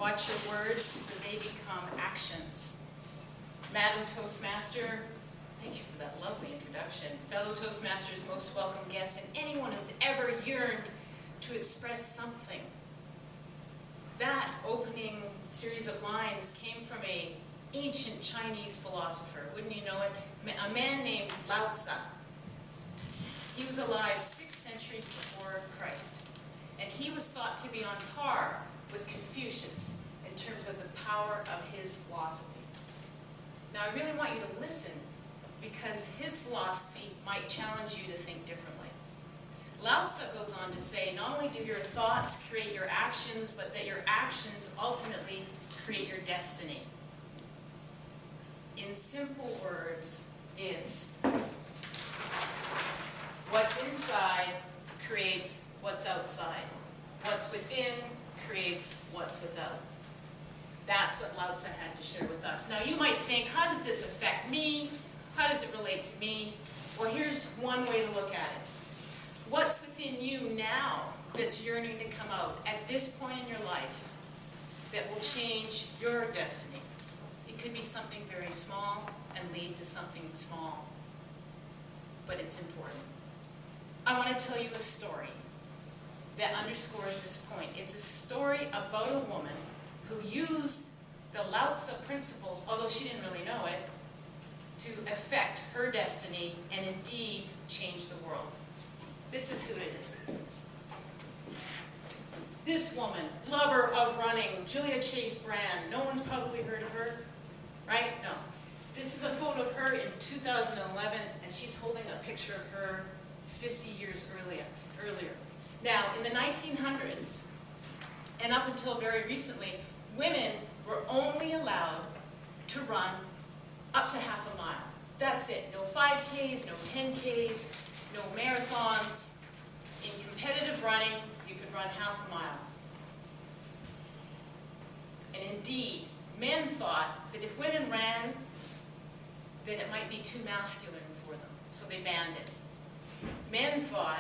Watch your words, for they become actions. Madam Toastmaster, thank you for that lovely introduction. Fellow Toastmasters, most welcome guests, and anyone who's ever yearned to express something. That opening series of lines came from an ancient Chinese philosopher, wouldn't you know it? A man named Lao Tzu. He was alive 6 centuries before Christ, and he was thought to be on par with Confucius in terms of the power of his philosophy. Now, I really want you to listen, because his philosophy might challenge you to think differently. Lao Tzu goes on to say, not only do your thoughts create your actions, but that your actions ultimately create your destiny. In simple words, it's what's inside creates what's outside. What's within creates what's without. That's what Lao Tzu had to share with us. Now you might think, how does this affect me? How does it relate to me? Well, here's one way to look at it. What's within you now that's yearning to come out at this point in your life that will change your destiny? It could be something very small and lead to something small, but it's important. I want to tell you a story that underscores this point. It's a story about a woman who used the Lao Tzu principles, although she didn't really know it, to affect her destiny and indeed change the world. This is who it is. This woman, lover of running, Julia Chase Brand. No one's probably heard of her, right? No. This is a photo of her in 2011, and she's holding a picture of her 50 years earlier. Now, in the 1900s, and up until very recently, women were only allowed to run up to half a mile. That's it. No 5Ks, no 10Ks, no marathons. In competitive running, you could run half a mile. And indeed, men thought that if women ran, then it might be too masculine for them, so they banned it. Men thought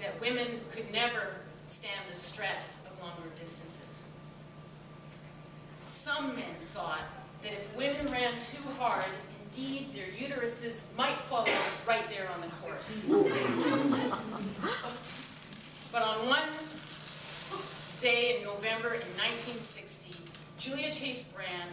that women could never stand the stress of longer distances. Some men thought that if women ran too hard, indeed their uteruses might fall out right there on the course. But on one day in November in 1960, Julia Chase Brand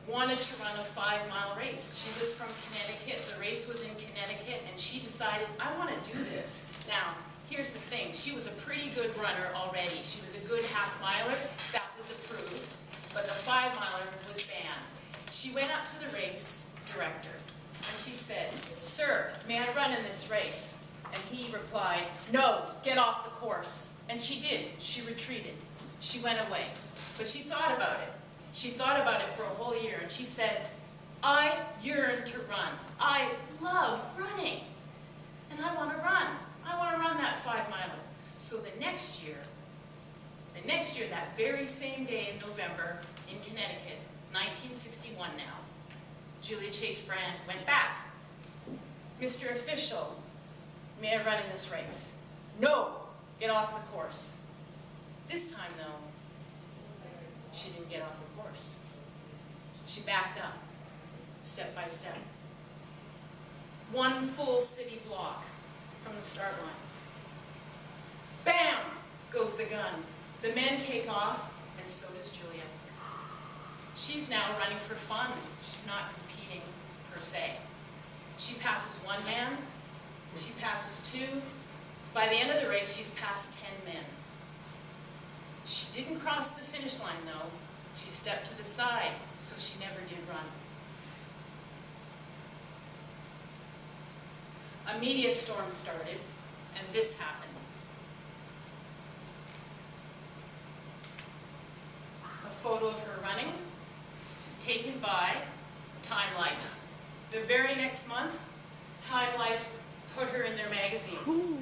wanted to run a 5-mile race. She was from Connecticut. The race was in Connecticut, and she decided, I want to do this. Now, here's the thing. She was a pretty good runner already. She was a good half-miler. That was approved. But the 5-miler was banned. She went up to the race director, and she said, "Sir, may I run in this race?" And he replied, "No, get off the course." And she did. She retreated. She went away. But she thought about it. She thought about it for a whole year, and she said, "I yearn to run. I love running, and I want to run. I want to run that 5-miler." So the next year, that very same day in November in Connecticut, 1961 now, Julia Chase Brand went back. "Mr. Official, may I run in this race?" "No, get off the course." This time, though, she didn't get off the course. She backed up, step by step. One full city block from the start line. Bam! Goes the gun. The men take off, and so does Julia. She's now running for fun. She's not competing per se. She passes one man, she passes two. By the end of the race, she's passed 10 men. She didn't cross the finish line, though. She stepped to the side, so she never did run. A media storm started, and this happened. A photo of her running, taken by Time Life. The very next month, Time Life put her in their magazine. Ooh.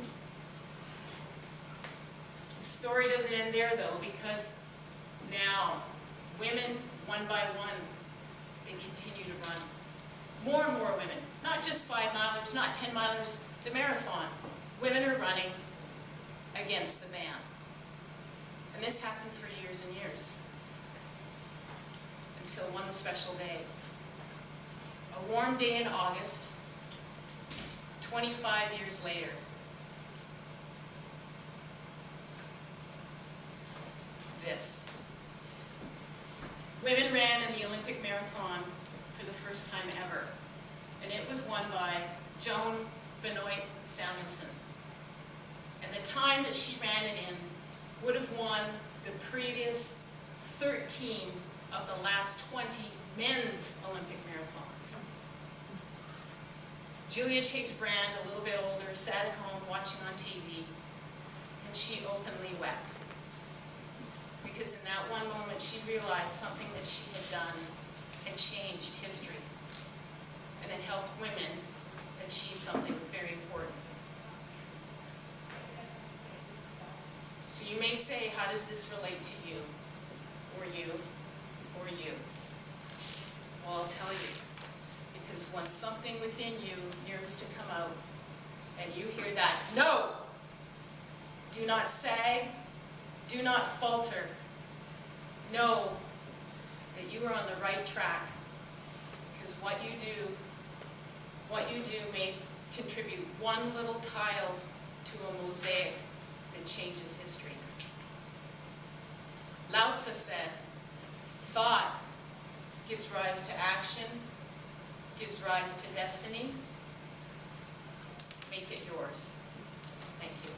The story doesn't end there, though, because now women, one by one, they continue to run. More and more women, not just 5-milers, not 10-milers, the marathon. Women are running against the ban. And And this happened for years and years, until one special day. A warm day in August, 25 years later. This. Women ran in the Olympic marathon for the first time ever, and it was won by Joan Benoit Samuelson. And the time that she ran it in would have won the previous 13 of the last 20 men's Olympic marathons. Julia Chase Brand, a little bit older, sat at home watching on TV, and she openly wept. Because in that one moment, she realized something that she had done had changed history, and it helped women achieve something very important. So you may say, how does this relate to you, or you, or you? Well, I'll tell you. Because when something within you yearns to come out, and you hear that, no! Do not sag, do not falter. Know that you are on the right track, because what you do may contribute one little tile to a mosaic that changes history. Lao Tzu said, thought gives rise to action, gives rise to destiny. Make it yours. Thank you.